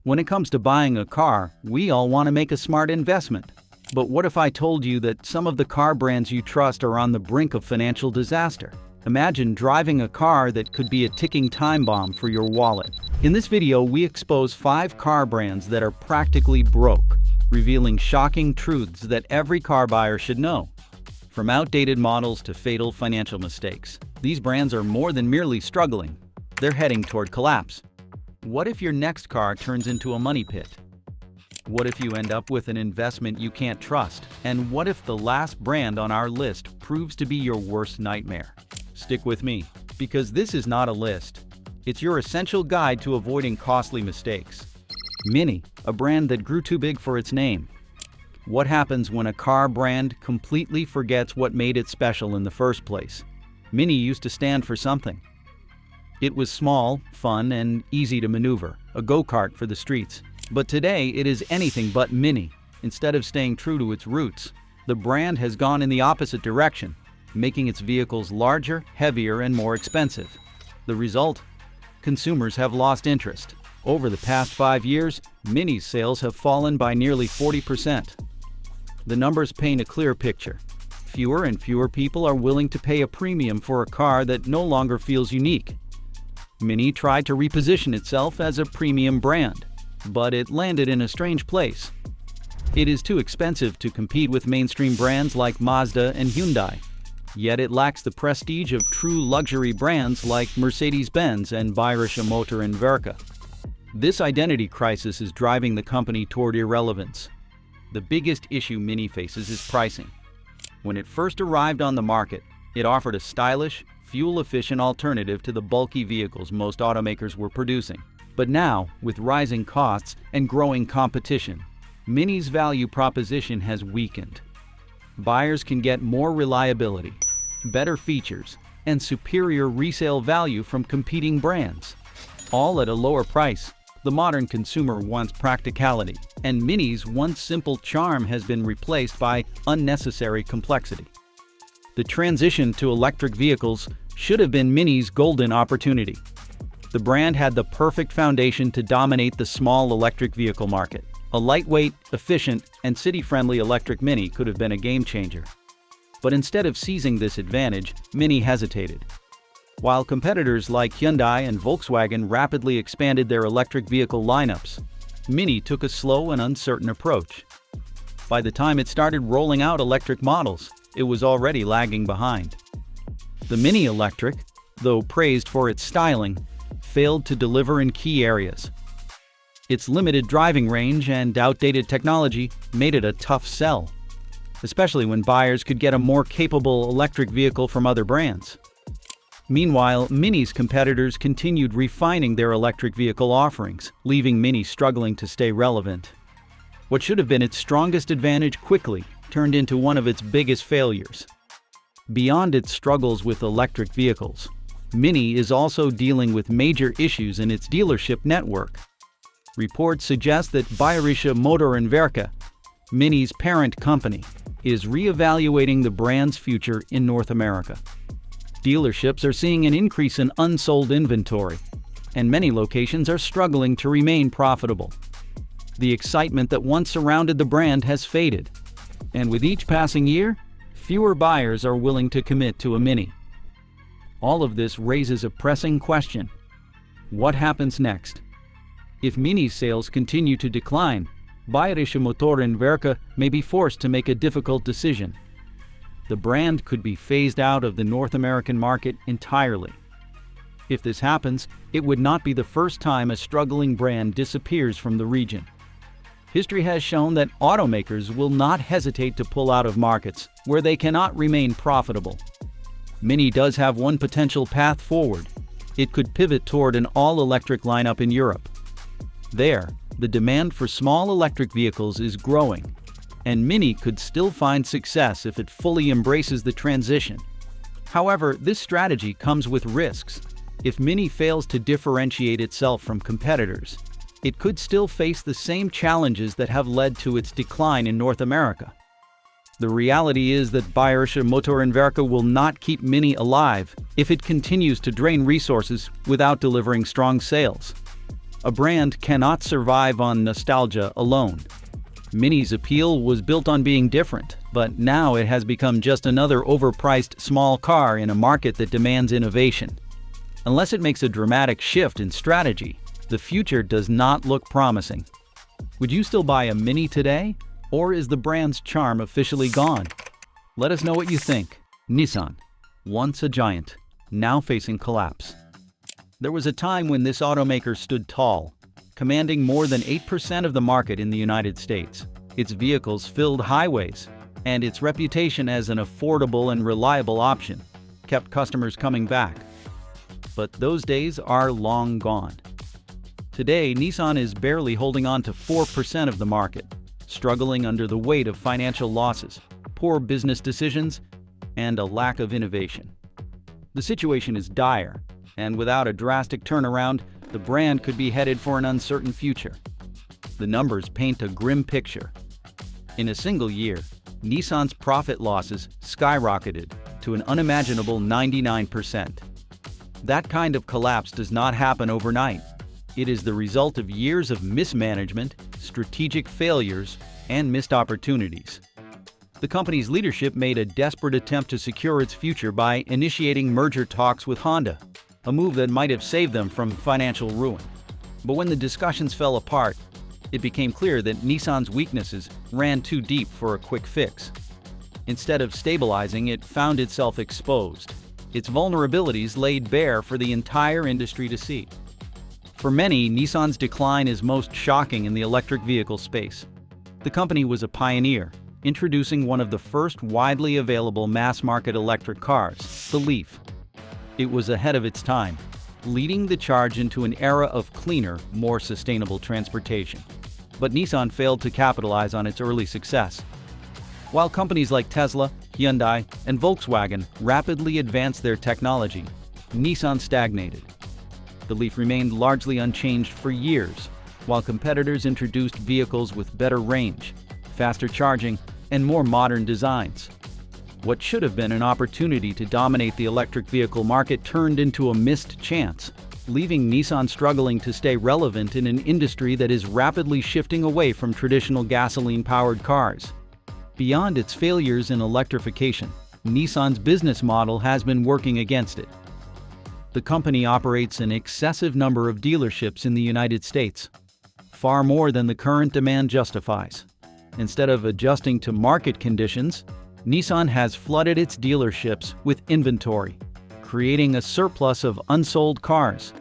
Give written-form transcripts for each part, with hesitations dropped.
When it comes to buying a car, we all want to make a smart investment. But what if I told you that some of the car brands you trust are on the brink of financial disaster? Imagine driving a car that could be a ticking time bomb for your wallet. In this video, we expose 5 car brands that are practically broke, revealing shocking truths that every car buyer should know. From outdated models to fatal financial mistakes, these brands are more than merely struggling. They're heading toward collapse. What if your next car turns into a money pit? What if you end up with an investment you can't trust? And what if the last brand on our list proves to be your worst nightmare? Stick with me, because this is not a list. It's your essential guide to avoiding costly mistakes. Mini, a brand that grew too big for its name. What happens when a car brand completely forgets what made it special in the first place? Mini used to stand for something. It was small, fun, and easy to maneuver, a go-kart for the streets. But today, it is anything but Mini. Instead of staying true to its roots, the brand has gone in the opposite direction, making its vehicles larger, heavier, and more expensive. The result? Consumers have lost interest. Over the past 5 years, Mini's sales have fallen by nearly 40%. The numbers paint a clear picture. Fewer and fewer people are willing to pay a premium for a car that no longer feels unique. Mini tried to reposition itself as a premium brand, but it landed in a strange place. It is too expensive to compete with mainstream brands like Mazda and Hyundai, yet it lacks the prestige of true luxury brands like Mercedes-Benz and Bayerische Motor and Werke. This identity crisis is driving the company toward irrelevance. The biggest issue Mini faces is pricing. When it first arrived on the market, it offered a stylish, fuel-efficient alternative to the bulky vehicles most automakers were producing. But now, with rising costs and growing competition, Mini's value proposition has weakened. Buyers can get more reliability, better features, and superior resale value from competing brands, all at a lower price. The modern consumer wants practicality, and Mini's once simple charm has been replaced by unnecessary complexity. The transition to electric vehicles should have been Mini's golden opportunity. The brand had the perfect foundation to dominate the small electric vehicle market. A lightweight, efficient, and city-friendly electric Mini could have been a game-changer. But instead of seizing this advantage, Mini hesitated. While competitors like Hyundai and Volkswagen rapidly expanded their electric vehicle lineups, Mini took a slow and uncertain approach. By the time it started rolling out electric models, it was already lagging behind. The Mini Electric, though praised for its styling, failed to deliver in key areas. Its limited driving range and outdated technology made it a tough sell, especially when buyers could get a more capable electric vehicle from other brands. Meanwhile, Mini's competitors continued refining their electric vehicle offerings, leaving Mini struggling to stay relevant. What should have been its strongest advantage quickly turned into one of its biggest failures. Beyond its struggles with electric vehicles, Mini is also dealing with major issues in its dealership network. Reports suggest that Bayerische Motor and Werke, Mini's parent company, is re-evaluating the brand's future in North America. Dealerships are seeing an increase in unsold inventory, and many locations are struggling to remain profitable. The excitement that once surrounded the brand has faded, and with each passing year, fewer buyers are willing to commit to a Mini. All of this raises a pressing question. What happens next? If Mini's sales continue to decline, Bayerische Motor and Werke may be forced to make a difficult decision. The brand could be phased out of the North American market entirely. If this happens, it would not be the first time a struggling brand disappears from the region. History has shown that automakers will not hesitate to pull out of markets where they cannot remain profitable. Mini does have one potential path forward. It could pivot toward an all-electric lineup in Europe. There, the demand for small electric vehicles is growing, and Mini could still find success if it fully embraces the transition. However, this strategy comes with risks. If Mini fails to differentiate itself from competitors, it could still face the same challenges that have led to its decline in North America. The reality is that Bayerische Motor and Werke will not keep Mini alive if it continues to drain resources without delivering strong sales. A brand cannot survive on nostalgia alone. Mini's appeal was built on being different, but now it has become just another overpriced small car in a market that demands innovation. Unless it makes a dramatic shift in strategy, the future does not look promising. Would you still buy a Mini today, or is the brand's charm officially gone? Let us know what you think. Nissan, once a giant, now facing collapse. There was a time when this automaker stood tall, commanding more than 8% of the market in the United States. Its vehicles filled highways, and its reputation as an affordable and reliable option kept customers coming back. But those days are long gone. Today, Nissan is barely holding on to 4% of the market, struggling under the weight of financial losses, poor business decisions, and a lack of innovation. The situation is dire, and without a drastic turnaround, the brand could be headed for an uncertain future. The numbers paint a grim picture. In a single year, Nissan's profit losses skyrocketed to an unimaginable 99%. That kind of collapse does not happen overnight. It is the result of years of mismanagement, strategic failures, and missed opportunities. The company's leadership made a desperate attempt to secure its future by initiating merger talks with Honda, a move that might have saved them from financial ruin. But when the discussions fell apart, it became clear that Nissan's weaknesses ran too deep for a quick fix. Instead of stabilizing, it found itself exposed, its vulnerabilities laid bare for the entire industry to see. For many, Nissan's decline is most shocking in the electric vehicle space. The company was a pioneer, introducing one of the first widely available mass-market electric cars, the Leaf. It was ahead of its time, leading the charge into an era of cleaner, more sustainable transportation. But Nissan failed to capitalize on its early success. While companies like Tesla, Hyundai, and Volkswagen rapidly advanced their technology, Nissan stagnated. The Leaf remained largely unchanged for years, while competitors introduced vehicles with better range, faster charging, and more modern designs. What should have been an opportunity to dominate the electric vehicle market turned into a missed chance, leaving Nissan struggling to stay relevant in an industry that is rapidly shifting away from traditional gasoline-powered cars. Beyond its failures in electrification, Nissan's business model has been working against it. The company operates an excessive number of dealerships in the United States, far more than the current demand justifies. Instead of adjusting to market conditions, Nissan has flooded its dealerships with inventory, creating a surplus of unsold cars.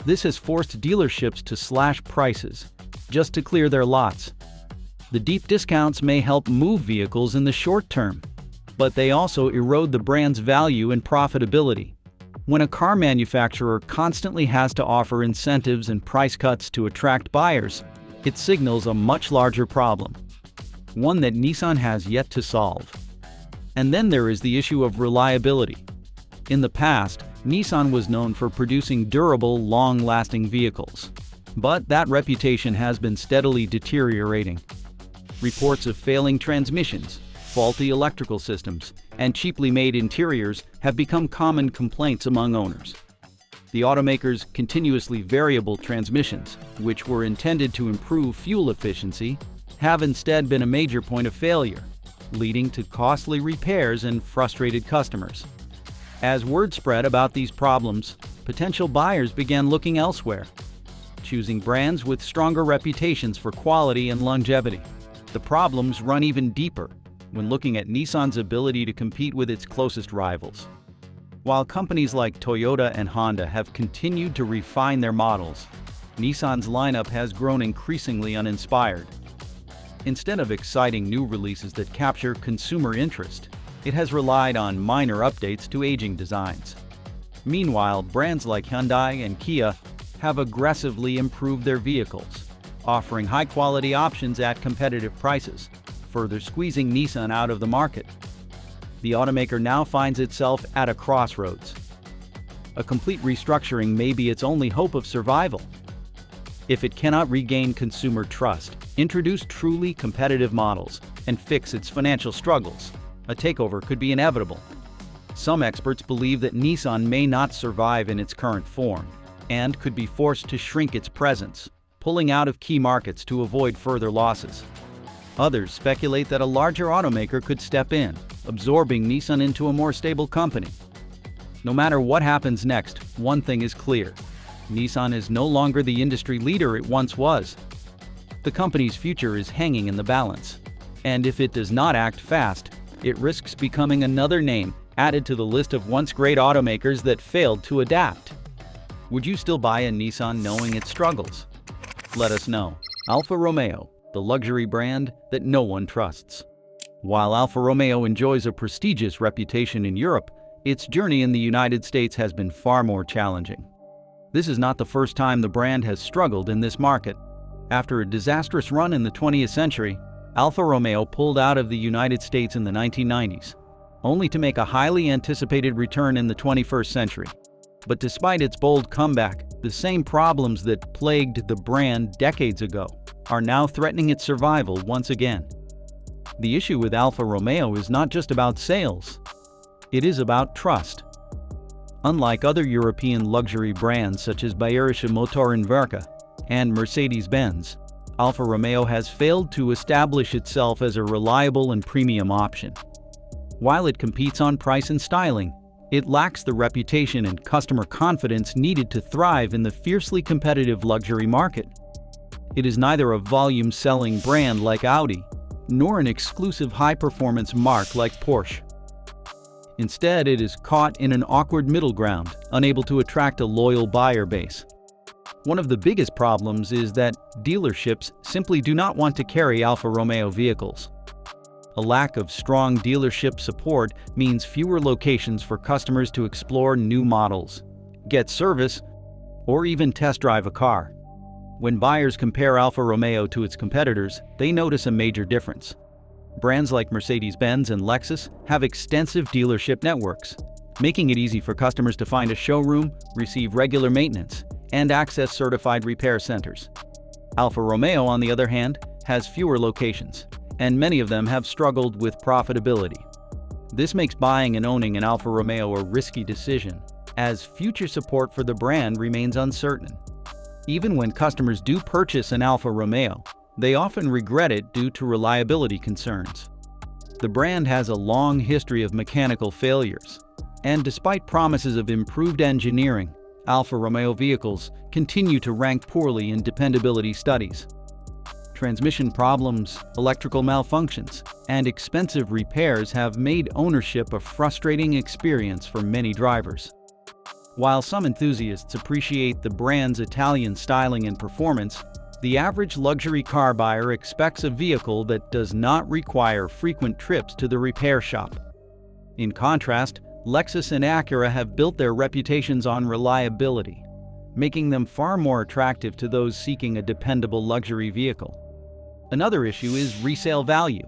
This has forced dealerships to slash prices, just to clear their lots. The deep discounts may help move vehicles in the short term, but they also erode the brand's value and profitability. When a car manufacturer constantly has to offer incentives and price cuts to attract buyers, it signals a much larger problem, one that Nissan has yet to solve. And then there is the issue of reliability. In the past, Nissan was known for producing durable, long-lasting vehicles. But that reputation has been steadily deteriorating. Reports of failing transmissions, faulty electrical systems, and cheaply made interiors have become common complaints among owners. The automaker's continuously variable transmissions, which were intended to improve fuel efficiency, have instead been a major point of failure, leading to costly repairs and frustrated customers. As word spread about these problems, potential buyers began looking elsewhere, choosing brands with stronger reputations for quality and longevity. The problems run even deeper when looking at Nissan's ability to compete with its closest rivals. While companies like Toyota and Honda have continued to refine their models, Nissan's lineup has grown increasingly uninspired. Instead of exciting new releases that capture consumer interest, it has relied on minor updates to aging designs. Meanwhile, brands like Hyundai and Kia have aggressively improved their vehicles, offering high-quality options at competitive prices, further squeezing Nissan out of the market. The automaker now finds itself at a crossroads. A complete restructuring may be its only hope of survival. If it cannot regain consumer trust, introduce truly competitive models, and fix its financial struggles, a takeover could be inevitable. Some experts believe that Nissan may not survive in its current form, and could be forced to shrink its presence, pulling out of key markets to avoid further losses. Others speculate that a larger automaker could step in, absorbing Nissan into a more stable company. No matter what happens next, one thing is clear: Nissan is no longer the industry leader it once was. The company's future is hanging in the balance, and if it does not act fast, it risks becoming another name added to the list of once great automakers that failed to adapt. Would you still buy a Nissan knowing its struggles? Let us know. Alfa Romeo, the luxury brand that no one trusts. While Alfa Romeo enjoys a prestigious reputation in Europe, its journey in the United States has been far more challenging. This is not the first time the brand has struggled in this market. After a disastrous run in the 20th century, Alfa Romeo pulled out of the United States in the 1990s, only to make a highly anticipated return in the 21st century. But despite its bold comeback, the same problems that plagued the brand decades ago are now threatening its survival once again. The issue with Alfa Romeo is not just about sales, it is about trust. Unlike other European luxury brands such as Bayerische Motorenwerke and Mercedes-Benz, Alfa Romeo has failed to establish itself as a reliable and premium option. While it competes on price and styling, it lacks the reputation and customer confidence needed to thrive in the fiercely competitive luxury market. It is neither a volume-selling brand like Audi, nor an exclusive high-performance marque like Porsche. Instead, it is caught in an awkward middle ground, unable to attract a loyal buyer base. One of the biggest problems is that dealerships simply do not want to carry Alfa Romeo vehicles. A lack of strong dealership support means fewer locations for customers to explore new models, get service, or even test drive a car. When buyers compare Alfa Romeo to its competitors, they notice a major difference. Brands like Mercedes-Benz and Lexus have extensive dealership networks, making it easy for customers to find a showroom, receive regular maintenance, and access certified repair centers. Alfa Romeo, on the other hand, has fewer locations, and many of them have struggled with profitability. This makes buying and owning an Alfa Romeo a risky decision, as future support for the brand remains uncertain. Even when customers do purchase an Alfa Romeo, they often regret it due to reliability concerns. The brand has a long history of mechanical failures, and despite promises of improved engineering, Alfa Romeo vehicles continue to rank poorly in dependability studies. Transmission problems, electrical malfunctions, and expensive repairs have made ownership a frustrating experience for many drivers. While some enthusiasts appreciate the brand's Italian styling and performance, the average luxury car buyer expects a vehicle that does not require frequent trips to the repair shop. In contrast, Lexus and Acura have built their reputations on reliability, making them far more attractive to those seeking a dependable luxury vehicle. Another issue is resale value.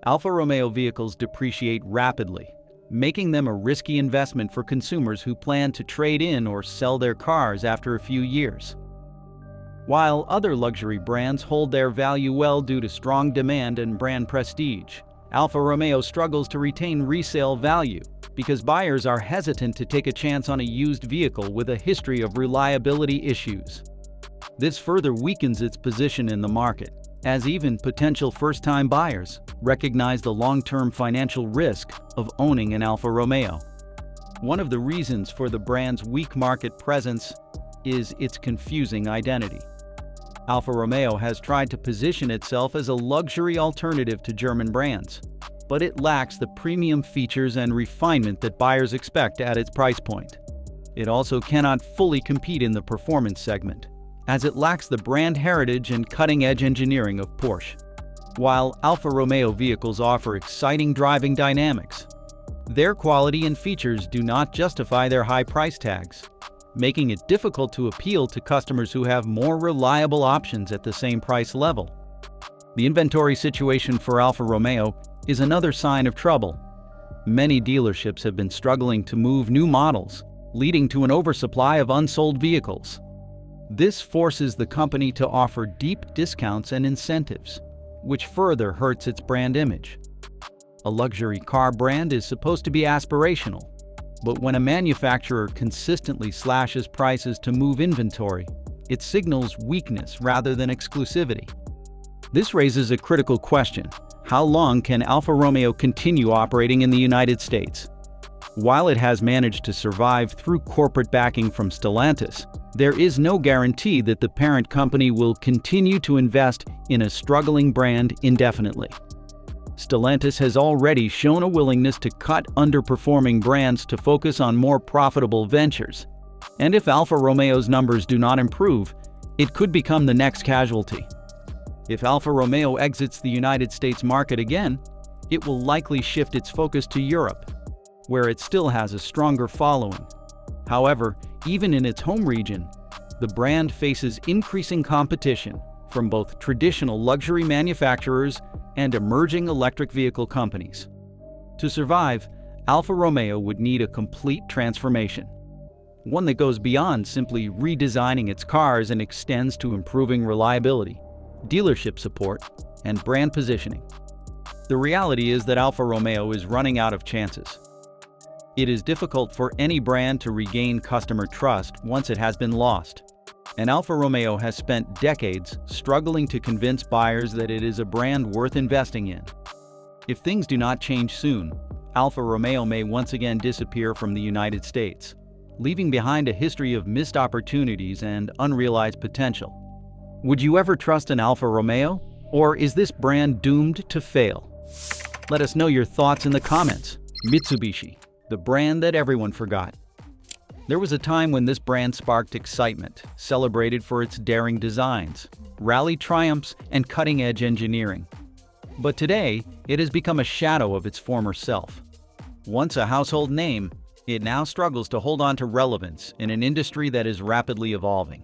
Alfa Romeo vehicles depreciate rapidly, making them a risky investment for consumers who plan to trade in or sell their cars after a few years. While other luxury brands hold their value well due to strong demand and brand prestige, Alfa Romeo struggles to retain resale value because buyers are hesitant to take a chance on a used vehicle with a history of reliability issues. This further weakens its position in the market, as even potential first-time buyers recognize the long-term financial risk of owning an Alfa Romeo. One of the reasons for the brand's weak market presence is its confusing identity. Alfa Romeo has tried to position itself as a luxury alternative to German brands, but it lacks the premium features and refinement that buyers expect at its price point. It also cannot fully compete in the performance segment, as it lacks the brand heritage and cutting-edge engineering of Porsche. While Alfa Romeo vehicles offer exciting driving dynamics, their quality and features do not justify their high price tags, making it difficult to appeal to customers who have more reliable options at the same price level. The inventory situation for Alfa Romeo is another sign of trouble. Many dealerships have been struggling to move new models, leading to an oversupply of unsold vehicles. This forces the company to offer deep discounts and incentives, which further hurts its brand image. A luxury car brand is supposed to be aspirational, But when a manufacturer consistently slashes prices to move inventory, it signals weakness rather than exclusivity. This raises a critical question. How long can Alfa Romeo continue operating in the United States? While it has managed to survive through corporate backing from Stellantis, there is no guarantee that the parent company will continue to invest in a struggling brand indefinitely. Stellantis has already shown a willingness to cut underperforming brands to focus on more profitable ventures. And if Alfa Romeo's numbers do not improve, it could become the next casualty. If Alfa Romeo exits the United States market again, it will likely shift its focus to Europe, where it still has a stronger following. However, even in its home region, the brand faces increasing competition from both traditional luxury manufacturers and emerging electric vehicle companies. To survive, Alfa Romeo would need a complete transformation, one that goes beyond simply redesigning its cars and extends to improving reliability, dealership support, and brand positioning. The reality is that Alfa Romeo is running out of chances. It is difficult for any brand to regain customer trust once it has been lost. And Alfa Romeo has spent decades struggling to convince buyers that it is a brand worth investing in. If things do not change soon, Alfa Romeo may once again disappear from the United States, leaving behind a history of missed opportunities and unrealized potential. Would you ever trust an Alfa Romeo? Or is this brand doomed to fail? Let us know your thoughts in the comments. Mitsubishi, the brand that everyone forgot. There was a time when this brand sparked excitement, celebrated for its daring designs, rally triumphs, and cutting-edge engineering. But today, it has become a shadow of its former self. Once a household name, it now struggles to hold on to relevance in an industry that is rapidly evolving.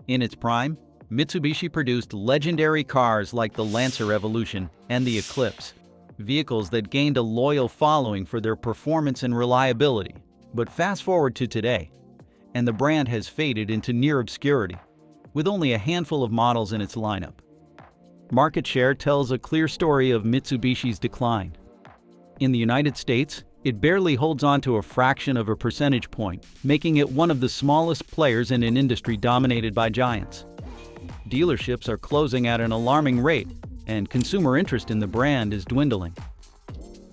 In its prime, Mitsubishi produced legendary cars like the Lancer Evolution and the Eclipse, vehicles that gained a loyal following for their performance and reliability. But fast forward to today, and the brand has faded into near obscurity, with only a handful of models in its lineup. Market share tells a clear story of Mitsubishi's decline. In the United States, it barely holds on to a fraction of a percentage point, making it one of the smallest players in an industry dominated by giants. Dealerships are closing at an alarming rate, and consumer interest in the brand is dwindling.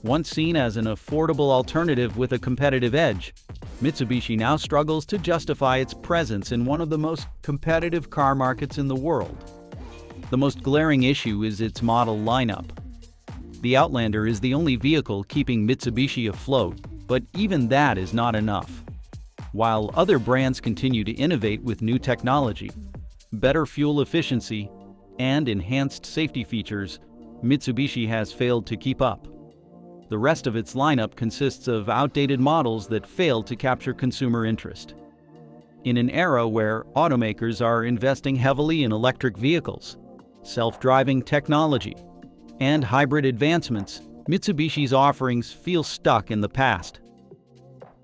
Once seen as an affordable alternative with a competitive edge, Mitsubishi now struggles to justify its presence in one of the most competitive car markets in the world. The most glaring issue is its model lineup. The Outlander is the only vehicle keeping Mitsubishi afloat, but even that is not enough. While other brands continue to innovate with new technology, better fuel efficiency, and enhanced safety features, Mitsubishi has failed to keep up. The rest of its lineup consists of outdated models that fail to capture consumer interest. In an era where automakers are investing heavily in electric vehicles, self-driving technology, and hybrid advancements, Mitsubishi's offerings feel stuck in the past.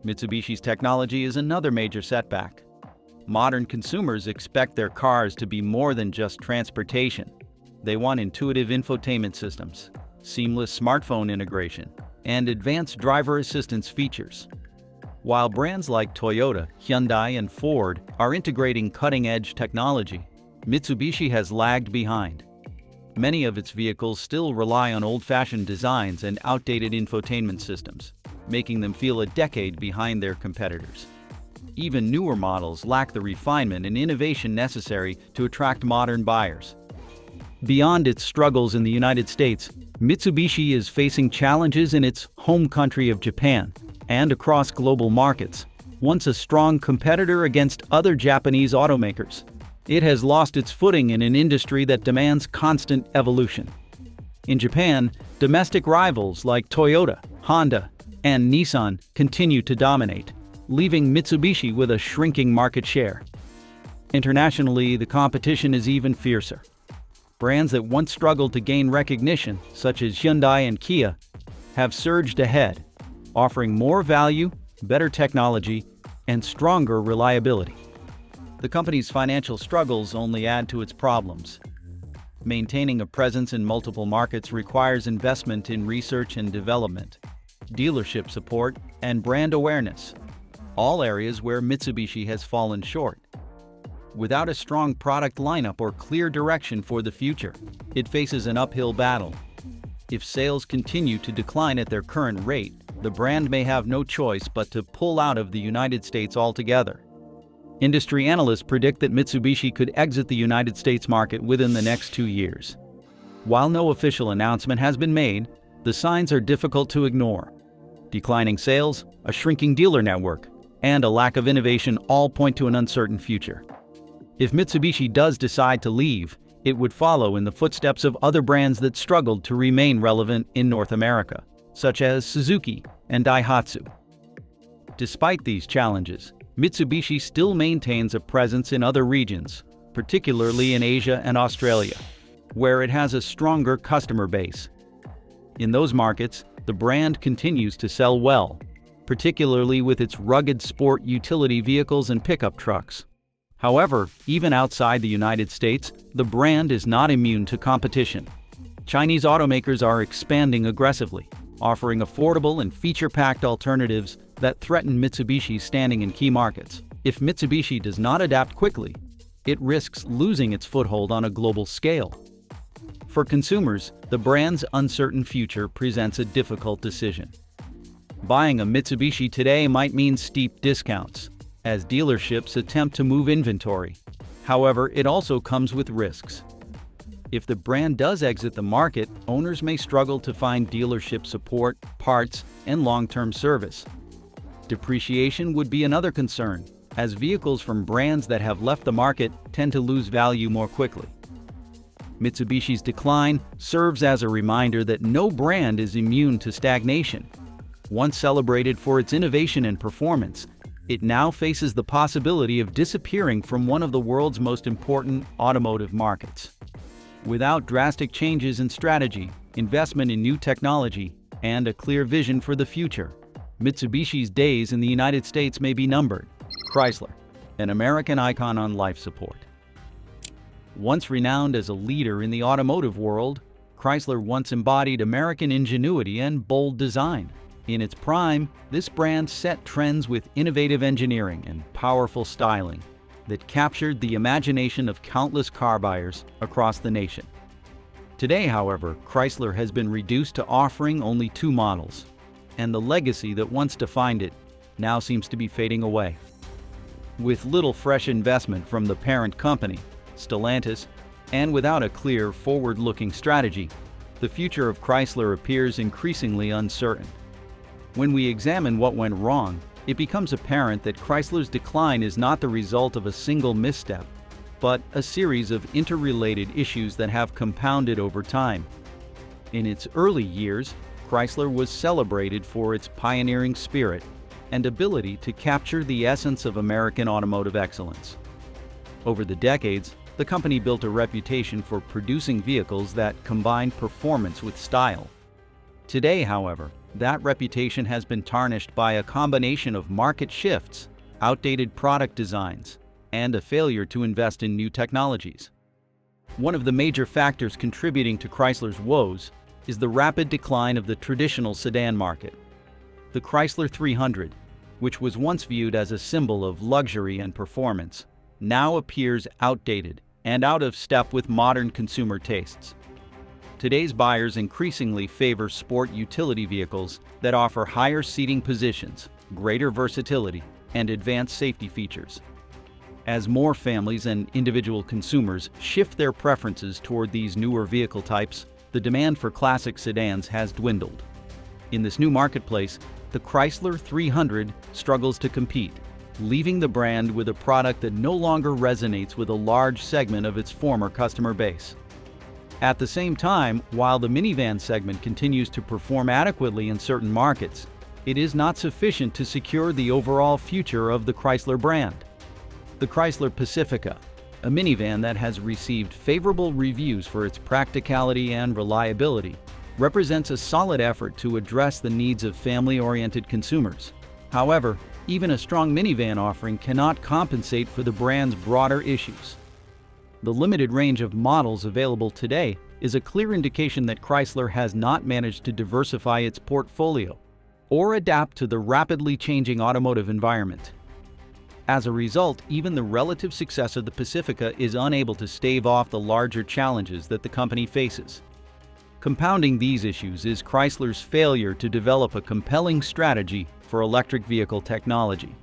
Mitsubishi's technology is another major setback. Modern consumers expect their cars to be more than just transportation. They want intuitive infotainment systems, seamless smartphone integration, and advanced driver assistance features. While brands like Toyota, Hyundai, and Ford are integrating cutting-edge technology, Mitsubishi has lagged behind. Many of its vehicles still rely on old-fashioned designs and outdated infotainment systems, making them feel a decade behind their competitors. Even newer models lack the refinement and innovation necessary to attract modern buyers. Beyond its struggles in the United States, Mitsubishi is facing challenges in its home country of Japan and across global markets. Once a strong competitor against other Japanese automakers, it has lost its footing in an industry that demands constant evolution. In Japan, domestic rivals like Toyota, Honda, and Nissan continue to dominate, leaving Mitsubishi with a shrinking market share. Internationally, the competition is even fiercer. Brands that once struggled to gain recognition, such as Hyundai and Kia, have surged ahead, offering more value, better technology, and stronger reliability. The company's financial struggles only add to its problems. Maintaining a presence in multiple markets requires investment in research and development, dealership support, and brand awareness, all areas where Mitsubishi has fallen short. Without a strong product lineup or clear direction for the future, it faces an uphill battle. If sales continue to decline at their current rate, the brand may have no choice but to pull out of the United States altogether. Industry analysts predict that Mitsubishi could exit the United States market within the next 2 years. While no official announcement has been made, the signs are difficult to ignore. Declining sales, a shrinking dealer network, and a lack of innovation all point to an uncertain future. If Mitsubishi does decide to leave, it would follow in the footsteps of other brands that struggled to remain relevant in North America, such as Suzuki and Daihatsu. Despite these challenges, Mitsubishi still maintains a presence in other regions, particularly in Asia and Australia, where it has a stronger customer base. In those markets, the brand continues to sell well, particularly with its rugged sport utility vehicles and pickup trucks. However, even outside the United States, the brand is not immune to competition. Chinese automakers are expanding aggressively, offering affordable and feature-packed alternatives that threaten Mitsubishi's standing in key markets. If Mitsubishi does not adapt quickly, it risks losing its foothold on a global scale. For consumers, the brand's uncertain future presents a difficult decision. Buying a Mitsubishi today might mean steep discounts, as dealerships attempt to move inventory. However, it also comes with risks. If the brand does exit the market, owners may struggle to find dealership support, parts, and long-term service. Depreciation would be another concern, as vehicles from brands that have left the market tend to lose value more quickly. Mitsubishi's decline serves as a reminder that no brand is immune to stagnation. Once celebrated for its innovation and performance, it now faces the possibility of disappearing from one of the world's most important automotive markets. Without drastic changes in strategy, investment in new technology, and a clear vision for the future, Mitsubishi's days in the United States may be numbered. Chrysler, an American icon on life support. Once renowned as a leader in the automotive world, Chrysler once embodied American ingenuity and bold design. In its prime, this brand set trends with innovative engineering and powerful styling that captured the imagination of countless car buyers across the nation. Today, however, Chrysler has been reduced to offering only 2 models, and the legacy that once defined it now seems to be fading away. With little fresh investment from the parent company, Stellantis, and without a clear, forward-looking strategy, the future of Chrysler appears increasingly uncertain. When we examine what went wrong, it becomes apparent that Chrysler's decline is not the result of a single misstep, but a series of interrelated issues that have compounded over time. In its early years, Chrysler was celebrated for its pioneering spirit and ability to capture the essence of American automotive excellence. Over the decades, the company built a reputation for producing vehicles that combined performance with style. Today, however, that reputation has been tarnished by a combination of market shifts, outdated product designs, and a failure to invest in new technologies. One of the major factors contributing to Chrysler's woes is the rapid decline of the traditional sedan market. The Chrysler 300, which was once viewed as a symbol of luxury and performance, now appears outdated and out of step with modern consumer tastes. Today's buyers increasingly favor sport utility vehicles that offer higher seating positions, greater versatility, and advanced safety features. As more families and individual consumers shift their preferences toward these newer vehicle types, the demand for classic sedans has dwindled. In this new marketplace, the Chrysler 300 struggles to compete, leaving the brand with a product that no longer resonates with a large segment of its former customer base. At the same time, while the minivan segment continues to perform adequately in certain markets, it is not sufficient to secure the overall future of the Chrysler brand. The Chrysler Pacifica, a minivan that has received favorable reviews for its practicality and reliability, represents a solid effort to address the needs of family-oriented consumers. However, even a strong minivan offering cannot compensate for the brand's broader issues. The limited range of models available today is a clear indication that Chrysler has not managed to diversify its portfolio or adapt to the rapidly changing automotive environment. As a result, even the relative success of the Pacifica is unable to stave off the larger challenges that the company faces. Compounding these issues is Chrysler's failure to develop a compelling strategy for electric vehicle technology.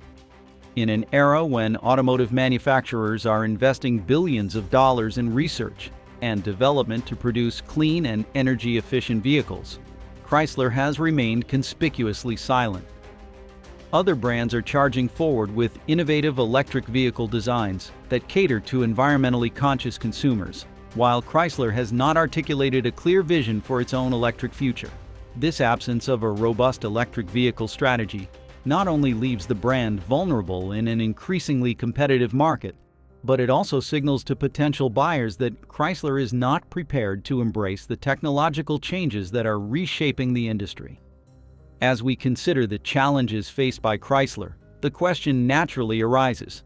In an era when automotive manufacturers are investing billions of dollars in research and development to produce clean and energy-efficient vehicles, Chrysler has remained conspicuously silent. Other brands are charging forward with innovative electric vehicle designs that cater to environmentally conscious consumers, while Chrysler has not articulated a clear vision for its own electric future. This absence of a robust electric vehicle strategy not only leaves the brand vulnerable in an increasingly competitive market, but it also signals to potential buyers that Chrysler is not prepared to embrace the technological changes that are reshaping the industry. As we consider the challenges faced by Chrysler, the question naturally arises: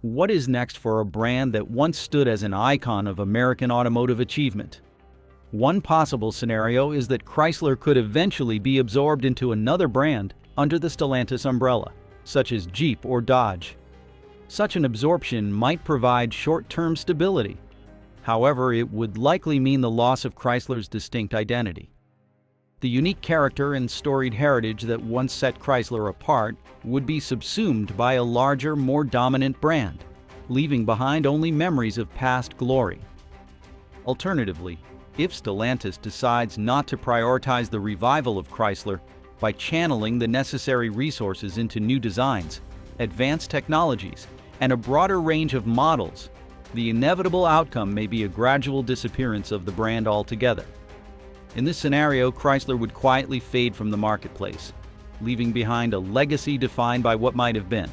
what is next for a brand that once stood as an icon of American automotive achievement? One possible scenario is that Chrysler could eventually be absorbed into another brand under the Stellantis umbrella, such as Jeep or Dodge. Such an absorption might provide short-term stability. However, it would likely mean the loss of Chrysler's distinct identity. The unique character and storied heritage that once set Chrysler apart would be subsumed by a larger, more dominant brand, leaving behind only memories of past glory. Alternatively, if Stellantis decides not to prioritize the revival of Chrysler by channeling the necessary resources into new designs, advanced technologies, and a broader range of models, the inevitable outcome may be a gradual disappearance of the brand altogether. In this scenario, Chrysler would quietly fade from the marketplace, leaving behind a legacy defined by what might have been.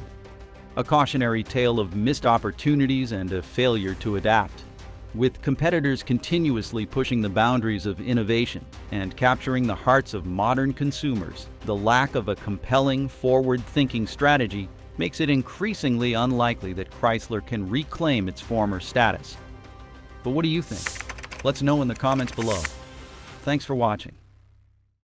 A cautionary tale of missed opportunities and a failure to adapt. With competitors continuously pushing the boundaries of innovation and capturing the hearts of modern consumers, the lack of a compelling, forward-thinking strategy makes it increasingly unlikely that Chrysler can reclaim its former status. But what do you think? Let's know in the comments below. Thanks for watching.